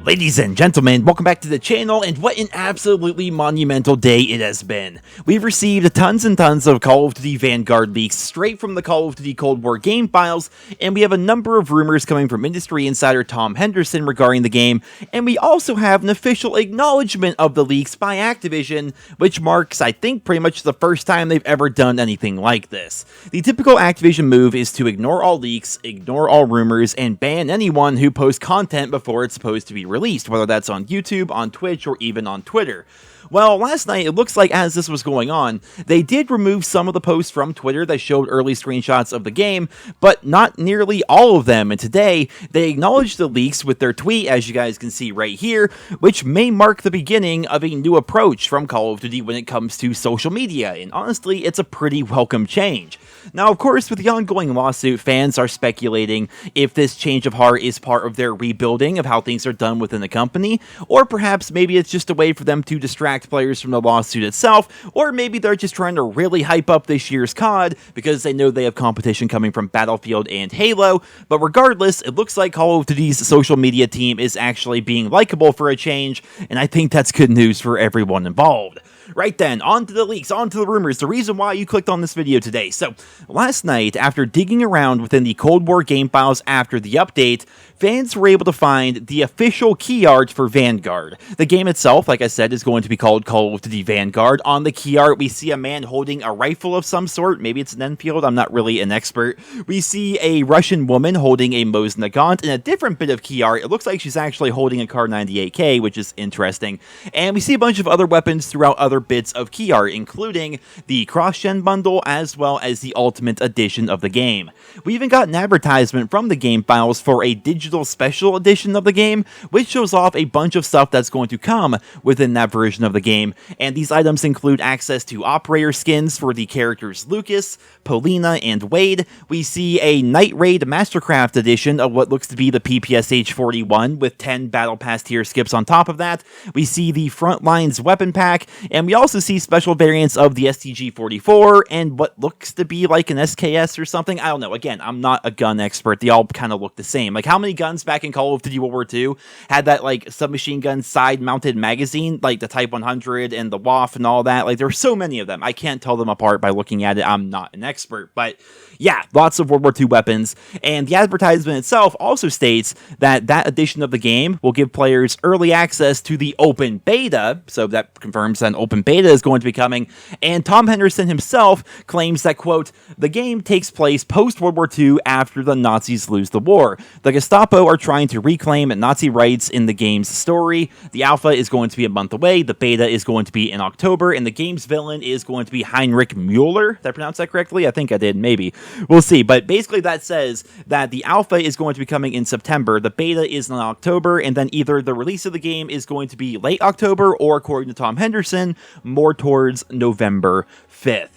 Ladies and gentlemen, welcome back to the channel, and what an absolutely monumental day it has been. We've received tons and tons of Call of Duty Vanguard leaks straight from the Call of Duty Cold War game files, and we have a number of rumors coming from industry insider Tom Henderson regarding the game, and we also have an official acknowledgement of the leaks by Activision, which marks, I think, pretty much the first time they've ever done anything like this. The typical Activision move is to ignore all leaks, ignore all rumors, and ban anyone who posts content before it's supposed to be released, whether that's on YouTube, on Twitch, or even on Twitter. Well, last night, it looks like as this was going on, they did remove some of the posts from Twitter that showed early screenshots of the game, but not nearly all of them, and today, they acknowledged the leaks with their tweet, as you guys can see right here, which may mark the beginning of a new approach from Call of Duty when it comes to social media, and honestly, it's a pretty welcome change. Now, of course, with the ongoing lawsuit, fans are speculating if this change of heart is part of their rebuilding of how things are done within the company, or perhaps maybe it's just a way for them to distract players from the lawsuit itself, or maybe they're just trying to really hype up this year's COD because they know they have competition coming from Battlefield and Halo. But regardless, it looks like Call of Duty's social media team is actually being likable for a change, and I think that's good news for everyone involved. Right then, on to the leaks, on to the rumors, the reason why you clicked on this video today. So, last night, after digging around within the Cold War game files after the update, fans were able to find the official key art for Vanguard. The game itself, like I said, is going to be called Call of Duty Vanguard. On the key art, we see a man holding a rifle of some sort. Maybe it's an Enfield, I'm not really an expert. We see a Russian woman holding a Mosin Nagant. In a different bit of key art, it looks like she's actually holding a Kar 98K, which is interesting. And we see a bunch of other weapons throughout other bits of key art, including the cross-gen bundle as well as the Ultimate Edition of the game. We even got an advertisement from the game files for a digital special edition of the game, which shows off a bunch of stuff that's going to come within that version of the game, and these items include access to operator skins for the characters Lucas, Polina, and Wade. We see a Night Raid Mastercraft edition of what looks to be the PPSH 41 with 10 Battle Pass tier skips on top of that. We see the Frontlines weapon pack, and we also see special variants of the STG-44 and what looks to be like an SKS or something. I don't know. Again, I'm not a gun expert. They all kind of look the same. Like, how many guns back in Call of Duty World War II had that, like, submachine gun side-mounted magazine, like the Type 100 and the WAF and all that? Like, there are so many of them. I can't tell them apart by looking at it. I'm not an expert, but yeah, lots of World War II weapons, and the advertisement itself also states that that edition of the game will give players early access to the open beta, so that confirms that an open beta is going to be coming, and Tom Henderson himself claims that, quote, the game takes place post-World War II after the Nazis lose the war. The Gestapo are trying to reclaim Nazi rights in the game's story. The alpha is going to be a month away, the beta is going to be in October, and the game's villain is going to be Heinrich Mueller. Did I pronounce that correctly? I think I did, maybe. We'll see, but basically that says that the alpha is going to be coming in September, the beta is in October, and then either the release of the game is going to be late October, or according to Tom Henderson, more towards November 5th.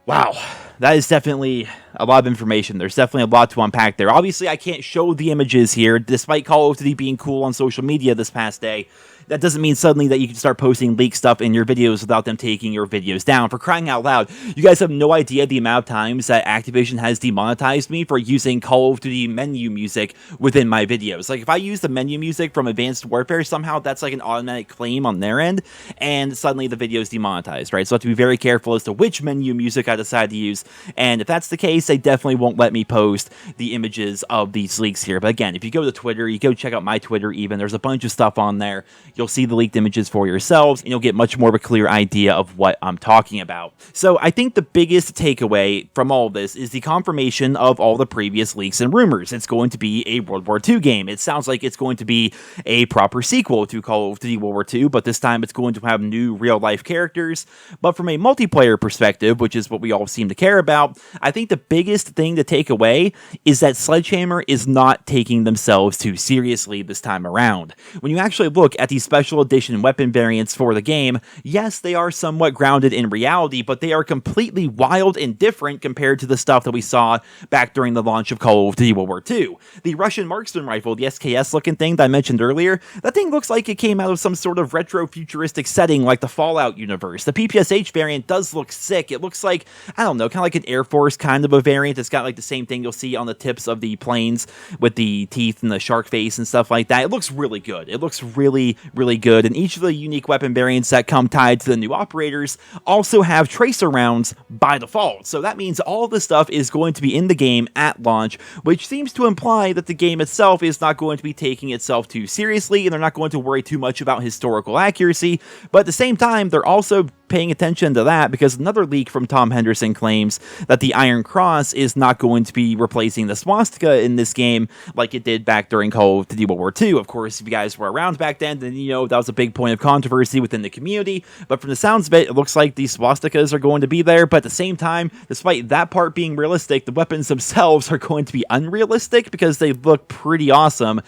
Wow, that is definitely a lot of information. There's definitely a lot to unpack there. Obviously, I can't show the images here, despite Call of Duty being cool on social media this past day. That doesn't mean suddenly that you can start posting leaked stuff in your videos without them taking your videos down. For crying out loud, you guys have no idea the amount of times that Activision has demonetized me for using Call of Duty menu music within my videos. Like, if I use the menu music from Advanced Warfare, somehow that's like an automatic claim on their end, and suddenly the video is demonetized, right? So I have to be very careful as to which menu music I decide to use, and if that's the case, they definitely won't let me post the images of these leaks here. But again, if you go to Twitter, you go check out my Twitter even, there's a bunch of stuff on there. You'll see the leaked images for yourselves, and you'll get much more of a clear idea of what I'm talking about. So I think the biggest takeaway from all of this is the confirmation of all the previous leaks and rumors. It's going to be a World War II game. It sounds like it's going to be a proper sequel to Call of Duty World War II, but this time it's going to have new real-life characters. But from a multiplayer perspective, which is what we all seem to care about, I think the biggest thing to take away is that Sledgehammer is not taking themselves too seriously this time around. When you actually look at these special edition weapon variants for the game, yes, they are somewhat grounded in reality, but they are completely wild and different compared to the stuff that we saw back during the launch of Call of Duty World War II. The Russian marksman rifle, the SKS-looking thing that I mentioned earlier, that thing looks like it came out of some sort of retro-futuristic setting like the Fallout universe. The PPSH variant does look sick. It looks like, I don't know, kind of like an Air Force kind of a variant. It's got like the same thing you'll see on the tips of the planes with the teeth and the shark face and stuff like that. It looks really good. It looks really, really good. And each of the unique weapon variants that come tied to the new operators also have tracer rounds by default. So that means all of this stuff is going to be in the game at launch, which seems to imply that the game itself is not going to be taking itself too seriously, and they're not going to worry too much about historical accuracy. But at the same time, they're also paying attention to that because another leak from Tom Henderson claims that the Iron Cross is not going to be replacing the swastika in this game like it did back during Call of Duty World War II. Of course, if you guys were around back then you know that was a big point of controversy within the community, but from the sounds of it, it looks like these swastikas are going to be there, but at the same time, despite that part being realistic, the weapons themselves are going to be unrealistic because they look pretty awesome,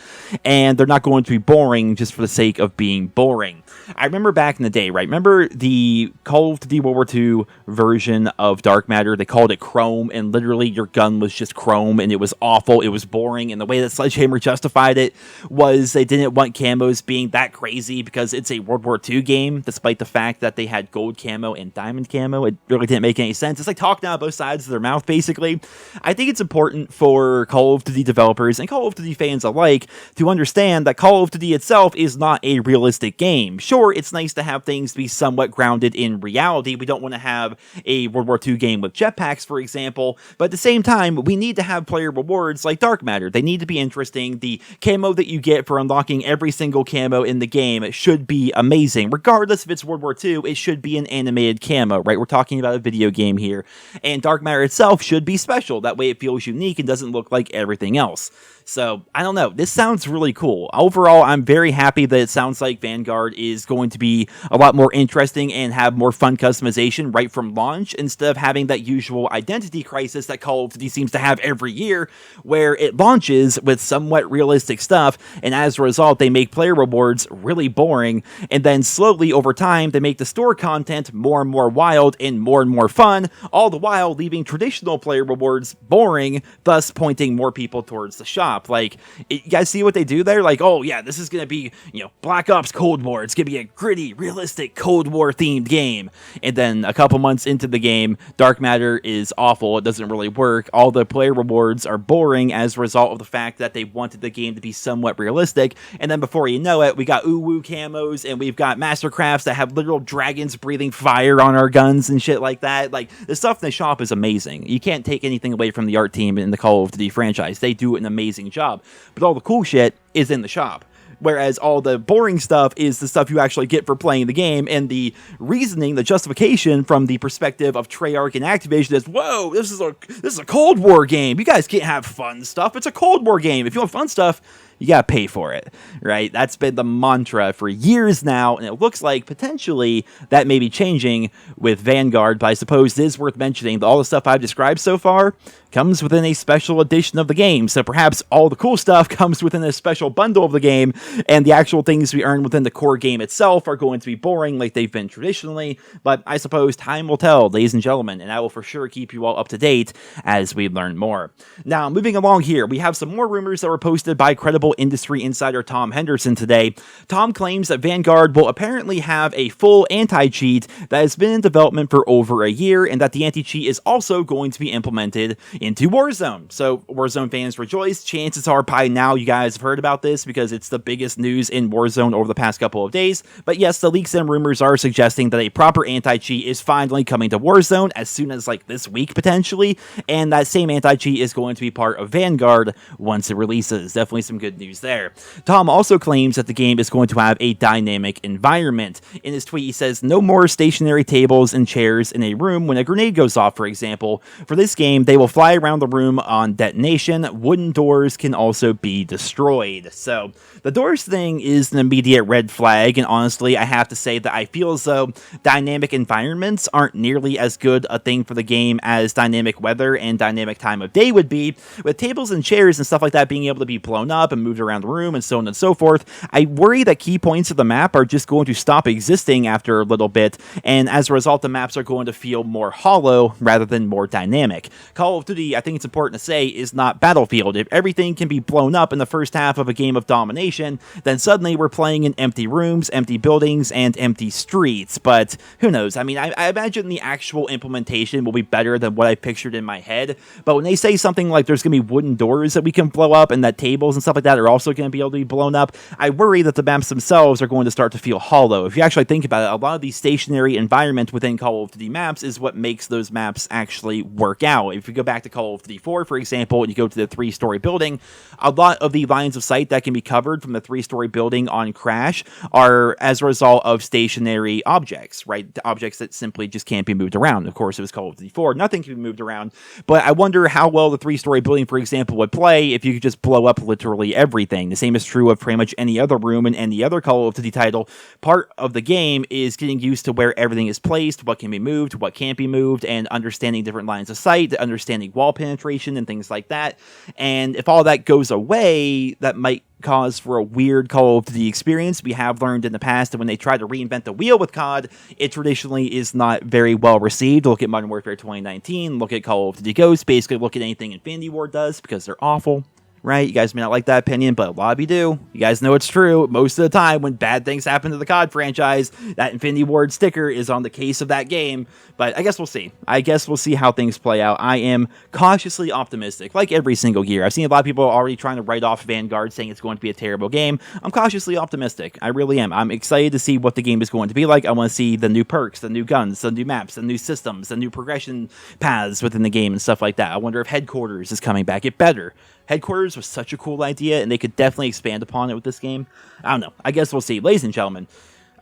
and they're not going to be boring just for the sake of being boring. I remember back in the day, right? Remember the Call of Duty World War II version of Dark Matter? They called it Chrome, and literally your gun was just chrome, and it was awful. It was boring, and the way that Sledgehammer justified it was they didn't want camos being that crazy because it's a World War II game, despite the fact that they had gold camo and diamond camo. It really didn't make any sense. It's like talking out of both sides of their mouth, basically. I think it's important for Call of Duty developers and Call of Duty fans alike to understand that Call of Duty itself is not a realistic game. Sure, it's nice to have things be somewhat grounded in reality. We don't want to have a World War II game with jetpacks, for example, but at the same time, we need to have player rewards like Dark Matter. They need to be interesting. The camo that you get for unlocking every single camo in the game should be amazing. Regardless if it's World War II, it should be an animated camo, right? We're talking about a video game here, and Dark Matter itself should be special. That way it feels unique and doesn't look like everything else. So, I don't know. This sounds really cool. Overall, I'm very happy that it sounds like Vanguard is going to be a lot more interesting and have more fun customization right from launch, instead of having that usual identity crisis that Call of Duty seems to have every year, where it launches with somewhat realistic stuff, and as a result, they make player rewards really boring, and then slowly over time, they make the store content more and more wild and more fun, all the while leaving traditional player rewards boring, thus pointing more people towards the shop. Like, you guys see what they do there? Like, oh yeah, this is gonna be, you know, Black Ops Cold War. It's gonna be a gritty, realistic Cold War themed game. And then a couple months into the game, Dark Matter is awful. It doesn't really work. All the player rewards are boring as a result of the fact that they wanted the game to be somewhat realistic. And then before you know it, we got uwu camos, and we've got mastercrafts that have literal dragons breathing fire on our guns and shit like that. Like, the stuff in the shop is amazing. You can't take anything away from the art team in the Call of Duty franchise. They do an amazing job, but all the cool shit is in the shop. Whereas all the boring stuff is the stuff you actually get for playing the game, and the reasoning, the justification from the perspective of Treyarch and Activision is, whoa, this is a Cold War game. You guys can't have fun stuff. It's a Cold War game. If you want fun stuff, you gotta pay for it, right? That's been the mantra for years now, and it looks like potentially that may be changing with Vanguard, but I suppose it is worth mentioning that all the stuff I've described so far comes within a special edition of the game, so perhaps all the cool stuff comes within a special bundle of the game, and the actual things we earn within the core game itself are going to be boring like they've been traditionally, but I suppose time will tell, ladies and gentlemen, and I will for sure keep you all up to date as we learn more. Now, moving along here, we have some more rumors that were posted by credible industry insider Tom Henderson today. Tom claims that Vanguard will apparently have a full anti-cheat that has been in development for over a year, and that the anti-cheat is also going to be implemented into Warzone. So Warzone fans rejoice. Chances are by now you guys have heard about this because it's the biggest news in Warzone over the past couple of days. But yes, the leaks and rumors are suggesting that a proper anti-cheat is finally coming to Warzone as soon as like this week potentially, and that same anti-cheat is going to be part of Vanguard once it releases. Definitely some good news there. Tom also claims that the game is going to have a dynamic environment. In his tweet, he says, no more stationary tables and chairs in a room when a grenade goes off, for example. For this game, they will fly around the room on detonation. Wooden doors can also be destroyed. So The doors thing is an immediate red flag, and honestly, I have to say that I feel as though dynamic environments aren't nearly as good a thing for the game as dynamic weather and dynamic time of day would be. With tables and chairs and stuff like that being able to be blown up and moved around the room and so on and so forth, I worry that key points of the map are just going to stop existing after a little bit, and as a result, the maps are going to feel more hollow rather than more dynamic. Call of Duty, I think it's important to say, is not Battlefield. If everything can be blown up in the first half of a game of domination, then suddenly we're playing in empty rooms, empty buildings, and empty streets. But who knows? I mean, I imagine the actual implementation will be better than what I pictured in my head. But when they say something like there's going to be wooden doors that we can blow up and that tables and stuff like that are also going to be able to be blown up, I worry that the maps themselves are going to start to feel hollow. If you actually think about it, a lot of the stationary environment within Call of Duty maps is what makes those maps actually work out. If you go back to Call of Duty 4, for example, and you go to the 3-story building, a lot of the lines of sight that can be covered from the 3-story building on crash are as a result of stationary objects, right? Objects that simply just can't be moved around. Of course, it was Call of Duty 4, nothing can be moved around, but I wonder how well the 3-story building, for example, would play if you could just blow up literally everything. The same is true of pretty much any other room in any other Call of Duty title. Part of the game is getting used to where everything is placed, what can be moved, what can't be moved, and understanding different lines of sight, understanding wall penetration and things like that. And if all that goes away, that might cause for a weird Call of Duty experience. We have learned in the past that when they try to reinvent the wheel with COD, it traditionally is not very well received. Look at Modern Warfare 2019, look at Call of Duty Ghosts, basically look at anything Infinity Ward does, because they're awful. Right? You guys may not like that opinion, but a lot of you do. You guys know it's true. Most of the time, when bad things happen to the COD franchise, that Infinity Ward sticker is on the case of that game. But I guess we'll see. I guess we'll see how things play out. I am cautiously optimistic, like every single year. I've seen a lot of people already trying to write off Vanguard, saying it's going to be a terrible game. I'm cautiously optimistic. I really am. I'm excited to see what the game is going to be like. I want to see the new perks, the new guns, the new maps, the new systems, the new progression paths within the game and stuff like that. I wonder if Headquarters is coming back. It better. Headquarters was such a cool idea, and they could definitely expand upon it with this game. I don't know. I guess we'll see. Ladies and gentlemen,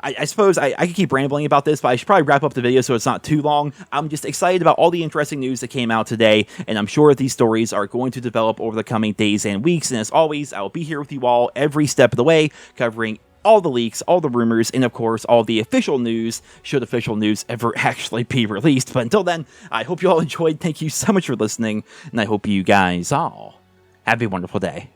I suppose I could keep rambling about this, but I should probably wrap up the video so it's not too long. I'm just excited about all the interesting news that came out today, and I'm sure these stories are going to develop over the coming days and weeks. And as always, I will be here with you all every step of the way, covering all the leaks, all the rumors, and of course, all the official news, should official news ever actually be released. But until then, I hope you all enjoyed. Thank you so much for listening, and I hope you guys all have a wonderful day.